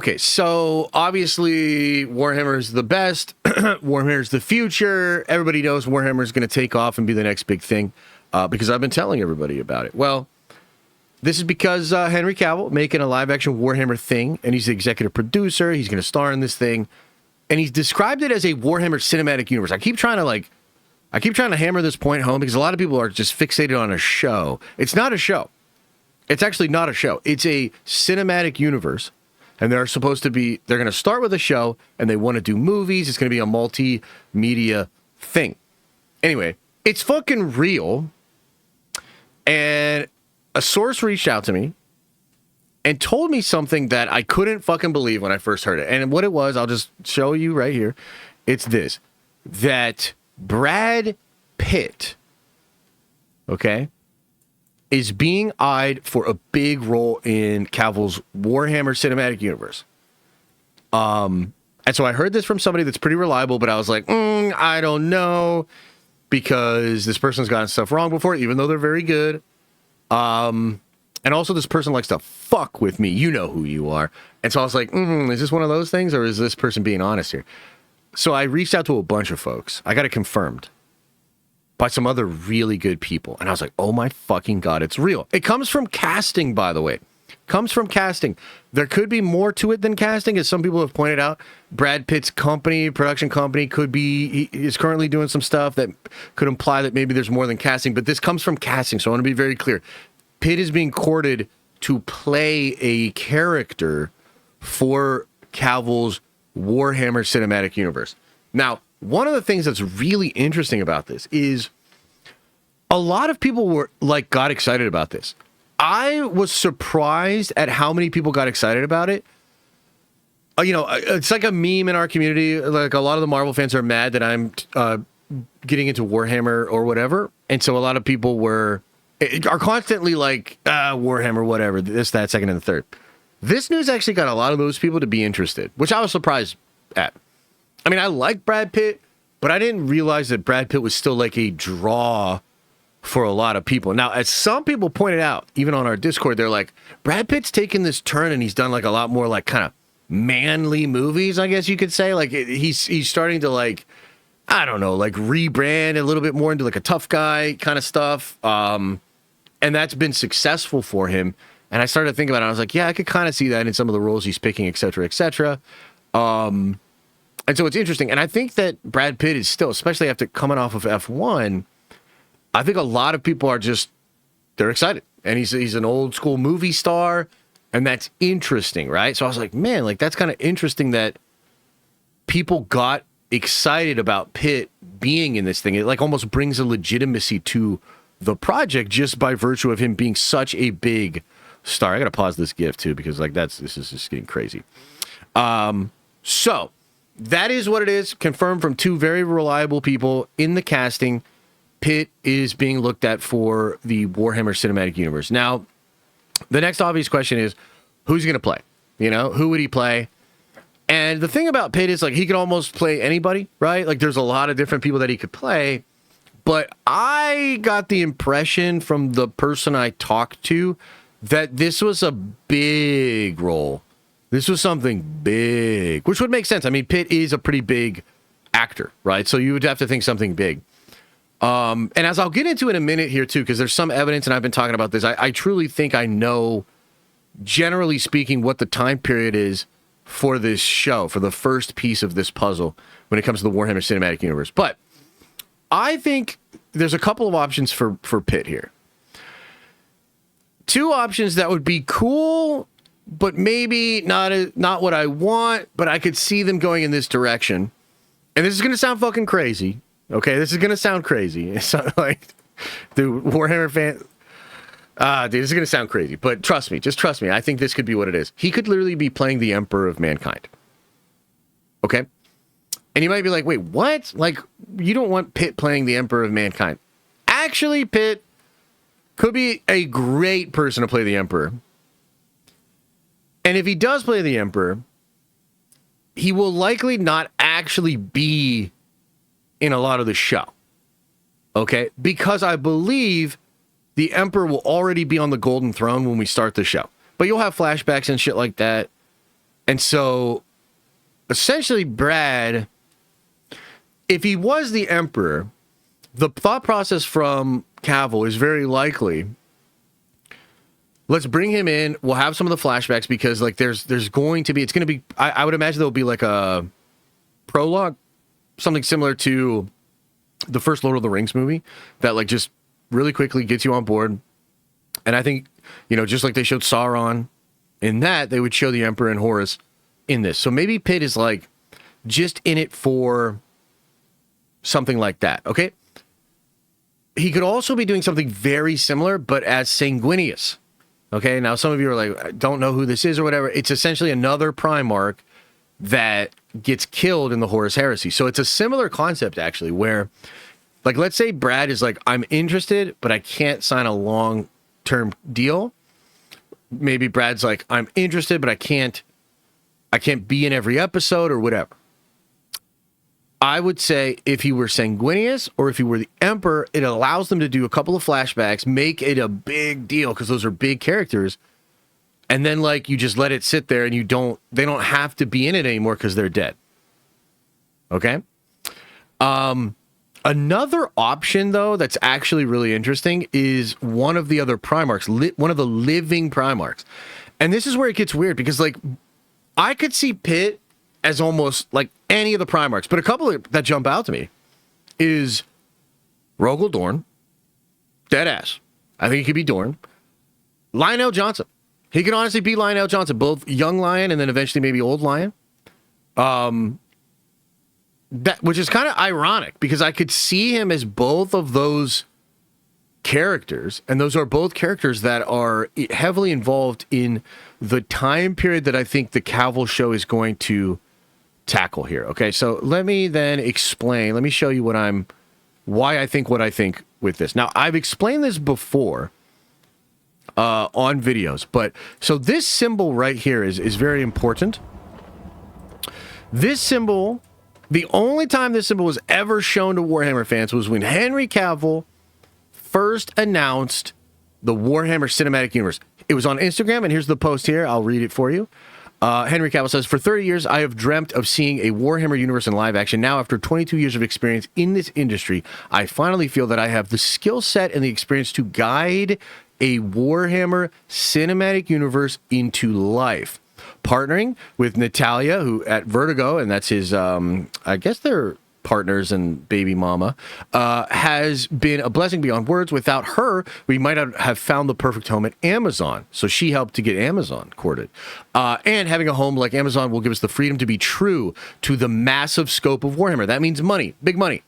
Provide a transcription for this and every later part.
Okay, so obviously Warhammer's the best. Warhammer's the future. Everybody knows Warhammer's going to take off and be the next big thing because I've been telling everybody about it. Well, this is because Henry Cavill making a live-action Warhammer thing, and he's the executive producer. He's going to star in this thing, and he's described it as a Warhammer cinematic universe. I keep trying to hammer this point home because a lot of people are just fixated on a show. It's not a show. It's actually not a show. It's a cinematic universe. And they're going to start with a show, and they want to do movies. It's going to be a multimedia thing. Anyway, it's fucking real. And a source reached out to me and told me something that I couldn't fucking believe when I first heard it. And what it was, I'll just show you right here. It's this, that Brad Pitt, okay, is being eyed for a big role in Cavill's Warhammer cinematic universe. And so I heard this from somebody that's pretty reliable, but I was like, I don't know, because this person's gotten stuff wrong before, even though they're very good. And also this person likes to fuck with me. You know who you are. And so I was like, is this one of those things, or is this person being honest here? So I reached out to a bunch of folks. I got it confirmed by some other really good people. And I was like, oh my fucking God, it's real. It comes from casting, by the way. Comes from casting. There could be more to it than casting, as some people have pointed out. Brad Pitt's production company, he is currently doing some stuff that could imply that maybe there's more than casting, but this comes from casting, so I want to be very clear. Pitt is being courted to play a character for Cavill's Warhammer cinematic universe. Now, one of the things that's really interesting about this is a lot of people got excited about this. I was surprised at how many people got excited about it. It's like a meme in our community. Like, a lot of the Marvel fans are mad that I'm getting into Warhammer or whatever. And so a lot of people are constantly like, Warhammer, whatever, this, that, second, and the third. This news actually got a lot of those people to be interested, which I was surprised at. I mean, I like Brad Pitt, but I didn't realize that Brad Pitt was still like a draw for a lot of people. Now, as some people pointed out, even on our Discord, they're like, Brad Pitt's taken this turn and he's done like a lot more like kind of manly movies, I guess you could say. Like, he's starting to like, I don't know, like rebrand a little bit more into like a tough guy kind of stuff. And that's been successful for him. And I started to think about it. I was like, yeah, I could kind of see that in some of the roles he's picking, et cetera, et cetera. And so it's interesting. And I think that Brad Pitt is still, especially after coming off of F1, I think a lot of people they're excited. And he's an old school movie star, and that's interesting, right? So I was like, man, like that's kind of interesting that people got excited about Pitt being in this thing. It like almost brings a legitimacy to the project just by virtue of him being such a big star. I got to pause this GIF too, because like this is just getting crazy. So that is what it is, confirmed from two very reliable people in the casting. Pitt is being looked at for the Warhammer Cinematic Universe. Now, the next obvious question is, who's he going to play? Who would he play? And the thing about Pitt is, like, he could almost play anybody, right? Like, there's a lot of different people that he could play. But I got the impression from the person I talked to that this was a big role. This was something big, which would make sense. I mean, Pitt is a pretty big actor, right? So you would have to think something big. And as I'll get into in a minute here too, because there's some evidence, and I've been talking about this, I truly think I know, generally speaking, what the time period is for this show, for the first piece of this puzzle when it comes to the Warhammer Cinematic Universe. But I think there's a couple of options for Pitt here. Two options that would be cool, but maybe not what I want, but I could see them going in this direction. And this is going to sound fucking crazy. Okay, this is going to sound crazy. It's not like, dude, Warhammer fan. Dude, this is going to sound crazy, but trust me, just trust me. I think this could be what it is. He could literally be playing the Emperor of Mankind. Okay? And you might be like, wait, what? Like, you don't want Pitt playing the Emperor of Mankind. Actually, Pitt could be a great person to play the Emperor. And if he does play the Emperor, he will likely not actually be in a lot of the show. Okay? Because I believe the Emperor will already be on the Golden Throne when we start the show. But you'll have flashbacks and shit like that. And so, essentially, Brad, if he was the Emperor, the thought process from Cavill is very likely, let's bring him in, we'll have some of the flashbacks, because like there's going to be, it's going to be, I would imagine there'll be like a prologue, something similar to the first Lord of the Rings movie, that like just really quickly gets you on board. And I think, you know, just like they showed Sauron in that, they would show the Emperor and Horus in this. So maybe Pitt is like just in it for something like that, okay? He could also be doing something very similar, but as Sanguinius. Okay, now some of you are like, I don't know who this is or whatever. It's essentially another Primarch that gets killed in the Horus Heresy. So it's a similar concept, actually, where, like, let's say Brad is like, I'm interested, but I can't sign a long-term deal. Maybe Brad's like, I'm interested, but I can't be in every episode or whatever. I would say if he were Sanguinius or if he were the Emperor, it allows them to do a couple of flashbacks, make it a big deal because those are big characters. And then like you just let it sit there and they don't have to be in it anymore because they're dead. Okay. Another option though, that's actually really interesting is one of the other Primarchs, one of the living Primarchs. And this is where it gets weird because like I could see Pitt as almost like any of the Primarchs, but a couple that jump out to me is Rogel Dorn, deadass. I think he could be Dorn. Lionel Johnson. He could honestly be Lionel Johnson, both young Lion and then eventually maybe old Lion. That which is kind of ironic because I could see him as both of those characters, and those are both characters that are heavily involved in the time period that I think the Cavill show is going to tackle here. Okay, so let me then explain. Let me show you why I think what I think with this. Now, I've explained this before on videos, but so this symbol right here is very important. This symbol, the only time this symbol was ever shown to Warhammer fans was when Henry Cavill first announced the Warhammer Cinematic Universe. It was on Instagram, and here's the post here. I'll read it for you. Henry Cavill says, for 30 years, I have dreamt of seeing a Warhammer universe in live action. Now, after 22 years of experience in this industry, I finally feel that I have the skill set and the experience to guide a Warhammer cinematic universe into life. Partnering with Natalia, who at Vertigo, and that's his, I guess they're partners and baby mama, has been a blessing beyond words. Without her, we might not have found the perfect home at Amazon. So she helped to get Amazon courted. And having a home like Amazon will give us the freedom to be true to the massive scope of Warhammer. That means money, big money.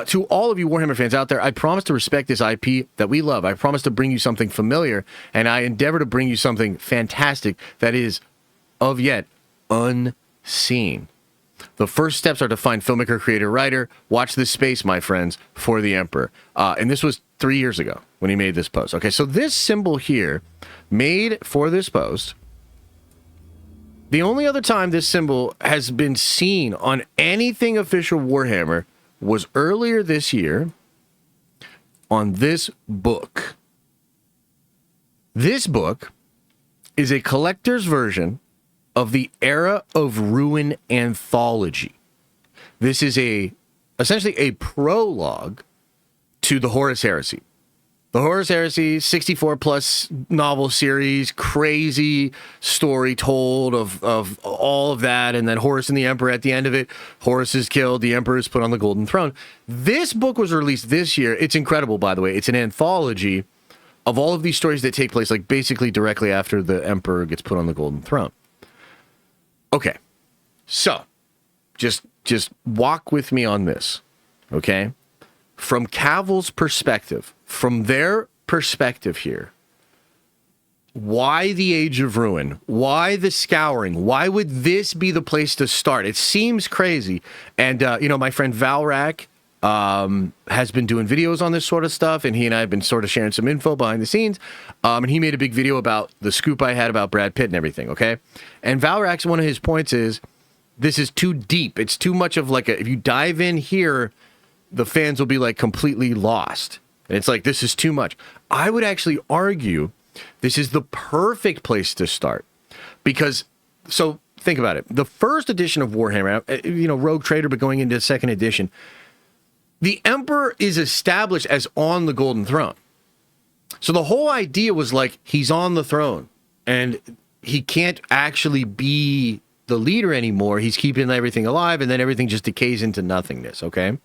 To all of you Warhammer fans out there, I promise to respect this IP that we love. I promise to bring you something familiar, and I endeavor to bring you something fantastic that is of yet unseen. The first steps are to find filmmaker, creator, writer. Watch this space, my friends, for the Emperor. And this was 3 years ago when he made this post. Okay, so this symbol here, made for this post, the only other time this symbol has been seen on anything official Warhammer was earlier this year on this book. This book is a collector's version of the Era of Ruin anthology. This is essentially a prologue to the Horus Heresy. The Horus Heresy, 64-plus novel series, crazy story told of all of that, and then Horus and the Emperor at the end of it. Horus is killed, the Emperor is put on the Golden Throne. This book was released this year. It's incredible, by the way. It's an anthology of all of these stories that take place, like, basically directly after the Emperor gets put on the Golden Throne. Okay, so just walk with me on this, okay? From Cavill's perspective, from their perspective here, why the Age of Ruin? Why the Scouring? Why would this be the place to start? It seems crazy. And, my friend Valrak has been doing videos on this sort of stuff, and he and I have been sort of sharing some info behind the scenes. And he made a big video about the scoop I had about Brad Pitt and everything, okay? And Valrak's one of his points is, this is too deep. It's too much of like if you dive in here, the fans will be like completely lost. And it's like, this is too much. I would actually argue this is the perfect place to start. Because, so think about it. The first edition of Warhammer, Rogue Trader, but going into second edition, the Emperor is established as on the Golden Throne. So the whole idea was like, he's on the throne and he can't actually be the leader anymore. He's keeping everything alive, and then everything just decays into nothingness, okay?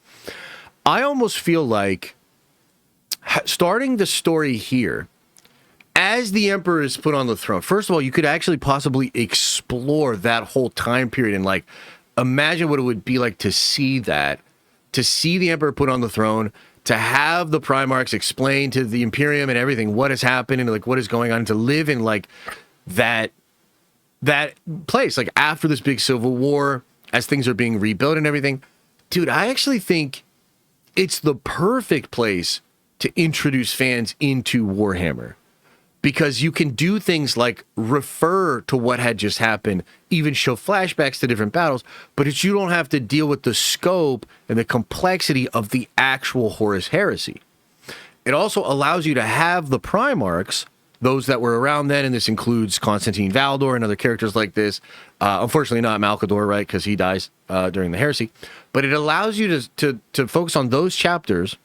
I almost feel like starting the story here, as the Emperor is put on the throne, first of all, you could actually possibly explore that whole time period and, like, imagine what it would be like to see that, to see the Emperor put on the throne, to have the Primarchs explain to the Imperium and everything what has happened and, like, what is going on, to live in, like, that place, like, after this big civil war, as things are being rebuilt and everything. Dude, I actually think it's the perfect place to introduce fans into Warhammer, because you can do things like refer to what had just happened, even show flashbacks to different battles, but you don't have to deal with the scope and the complexity of the actual Horus Heresy. It also allows you to have the Primarchs, those that were around then, and this includes Constantine Valdor and other characters like this. Unfortunately, not Malcador, right, because he dies during the Heresy. But it allows you to focus on those chapters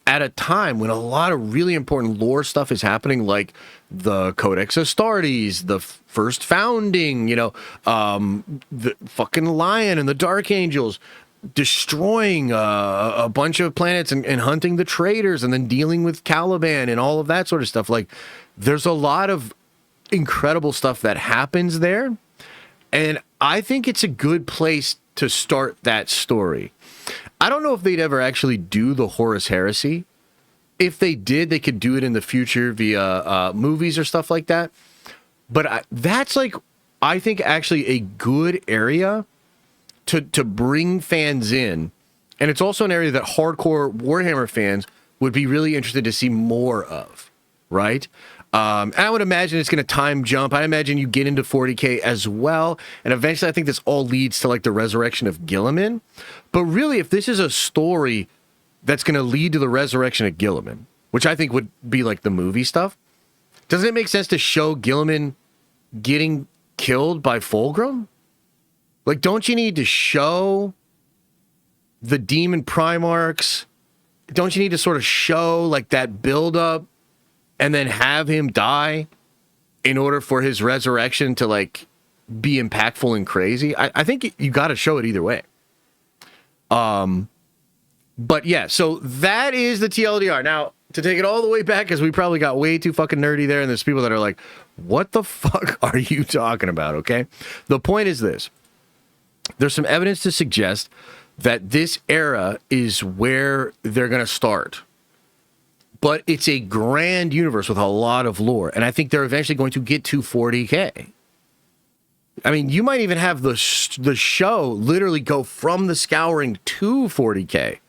at a time when a lot of really important lore stuff is happening, like the Codex Astartes, the first founding, the fucking Lion and the Dark Angels, destroying a bunch of planets and hunting the traitors, and then dealing with Caliban and all of that sort of stuff. Like, there's a lot of incredible stuff that happens there, and I think it's a good place to start that story. I don't know if they'd ever actually do the Horus Heresy. If they did, they could do it in the future via movies or stuff like that. But that's, like, I think actually a good area to bring fans in. And it's also an area that hardcore Warhammer fans would be really interested to see more of, right? And I would imagine it's going to time jump. I imagine you get into 40K as well. And eventually I think this all leads to, like, the resurrection of Guilliman. But really, if this is a story that's going to lead to the resurrection of Guilliman, which I think would be like the movie stuff, doesn't it make sense to show Guilliman getting killed by Fulgrim? Like, don't you need to show the demon Primarchs? Don't you need to sort of show, like, that buildup and then have him die in order for his resurrection to, like, be impactful and crazy? I think you got to show it either way. But yeah, so that is the TLDR. Now, to take it all the way back, because we probably got way too fucking nerdy there, and there's people that are like, what the fuck are you talking about, okay? The point is this. There's some evidence to suggest that this era is where they're going to start. But it's a grand universe with a lot of lore, and I think they're eventually going to get to 40K. I mean, you might even have the show literally go from the Scouring to 40K,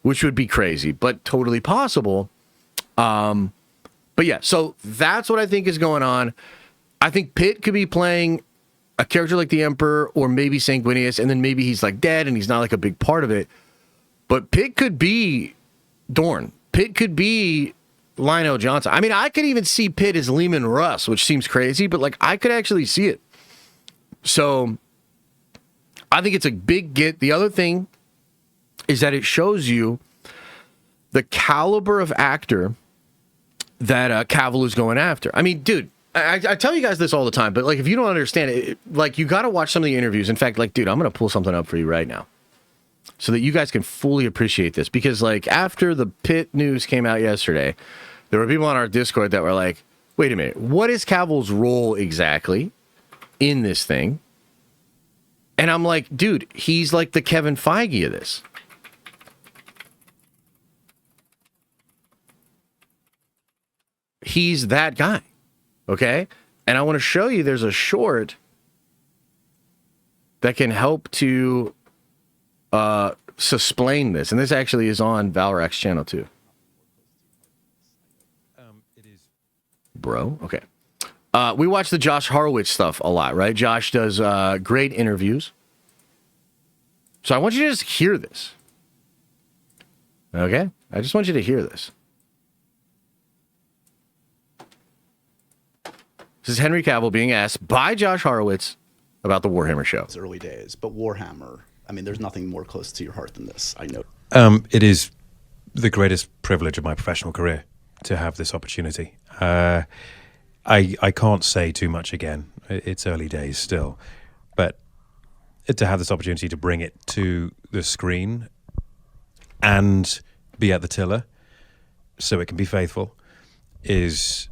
which would be crazy, but totally possible. But yeah, so that's what I think is going on. I think Pitt could be playing a character like the Emperor, or maybe Sanguinius, and then maybe he's, like, dead and he's not, like, a big part of it. But Pitt could be Dorn. Pitt could be Lionel Johnson. I mean, I could even see Pitt as Lehman Russ, which seems crazy, but, like, I could actually see it. So I think it's a big get. The other thing is that it shows you the caliber of actor that Cavill is going after. I mean, dude, I tell you guys this all the time, but, like, if you don't understand it, like, you got to watch some of the interviews. In fact, like, dude, I'm going to pull something up for you right now so that you guys can fully appreciate this. Because, like, after the Pitt news came out yesterday, there were people on our Discord that were like, wait a minute, what is Cavill's role exactly in this thing? And I'm like, dude, he's like the Kevin Feige of this. He's that guy. Okay? And I want to show you there's a short that can help to susplain this. And this actually is on Valorac's channel too. It is. Bro, okay. We watch the Josh Horowitz stuff a lot, right? Josh does great interviews. So I want you to just hear this. Okay? I just want you to hear this. This is Henry Cavill being asked by Josh Horowitz about the Warhammer show. It's early days, but Warhammer, I mean, there's nothing more close to your heart than this, I know. It is the greatest privilege of my professional career to have this opportunity. I can't say too much again. It's early days still, but to have this opportunity to bring it to the screen and be at the tiller so it can be faithful is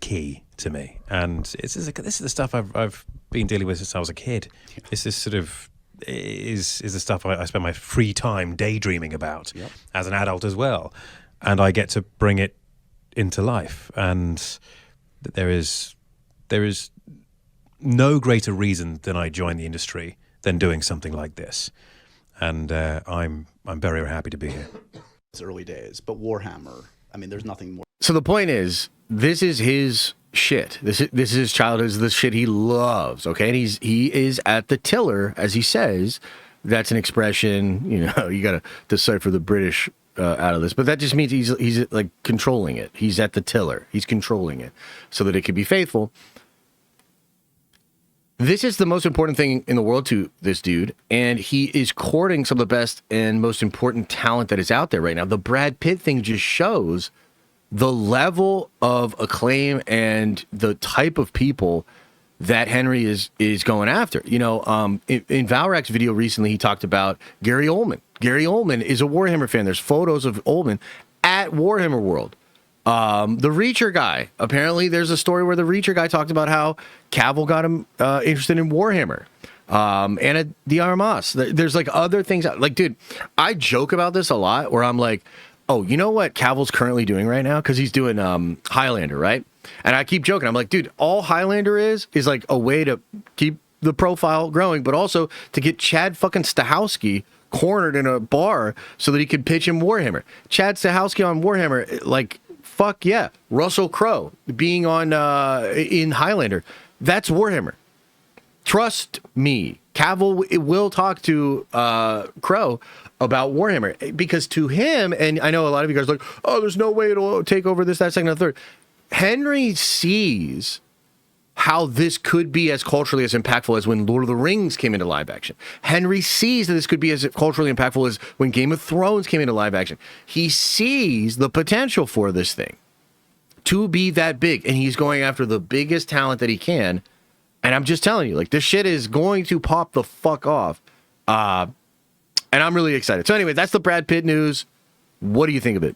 key to me. And this is the stuff I've been dealing with since I was a kid. Yeah. This is sort of is the stuff I spend my free time daydreaming about as an adult as well, and I get to bring it into life. And there is no greater reason than I joined the industry than doing something like this, and I'm very happy to be here. It's early days, but Warhammer, I mean, there's nothing more. So the point is, this is his shit. This is his childhood. This is the shit he loves. Okay, and he is at the tiller, as he says. That's an expression. You know, you got to decipher the British out of this, but that just means he's like controlling it. He's at the tiller. He's controlling it so that it can be faithful. This is the most important thing in the world to this dude, and he is courting some of the best and most important talent that is out there right now. The Brad Pitt thing just shows the level of acclaim and the type of people that Henry is going after. You know, in Valrak's video recently, he talked about Gary Oldman. Gary Oldman is a Warhammer fan. There's photos of Oldman at Warhammer World. The Reacher guy, apparently there's a story where the Reacher guy talked about how Cavill got him interested in Warhammer. Anna de Armas. There's like other things. Like, dude, I joke about this a lot where I'm like, oh, you know what Cavill's currently doing right now? Because he's doing Highlander, right? And I keep joking. I'm like, dude, all Highlander is like a way to keep the profile growing, but also to get Chad fucking Stahelski cornered in a bar so that he could pitch him Warhammer. Chad Stahelski on Warhammer, like, fuck yeah. Russell Crowe being on in Highlander. That's Warhammer. Trust me. Cavill will talk to Crowe about Warhammer, because to him, and I know a lot of you guys are like, oh, there's no way it'll take over this, that, second, and third. Henry sees how this could be as culturally as impactful as when Lord of the Rings came into live action. Henry sees that this could be as culturally impactful as when Game of Thrones came into live action. He sees the potential for this thing to be that big, and he's going after the biggest talent that he can. And I'm just telling you, like, this shit is going to pop the fuck off. And I'm really excited. So anyway, that's the Brad Pitt news. What do you think of it?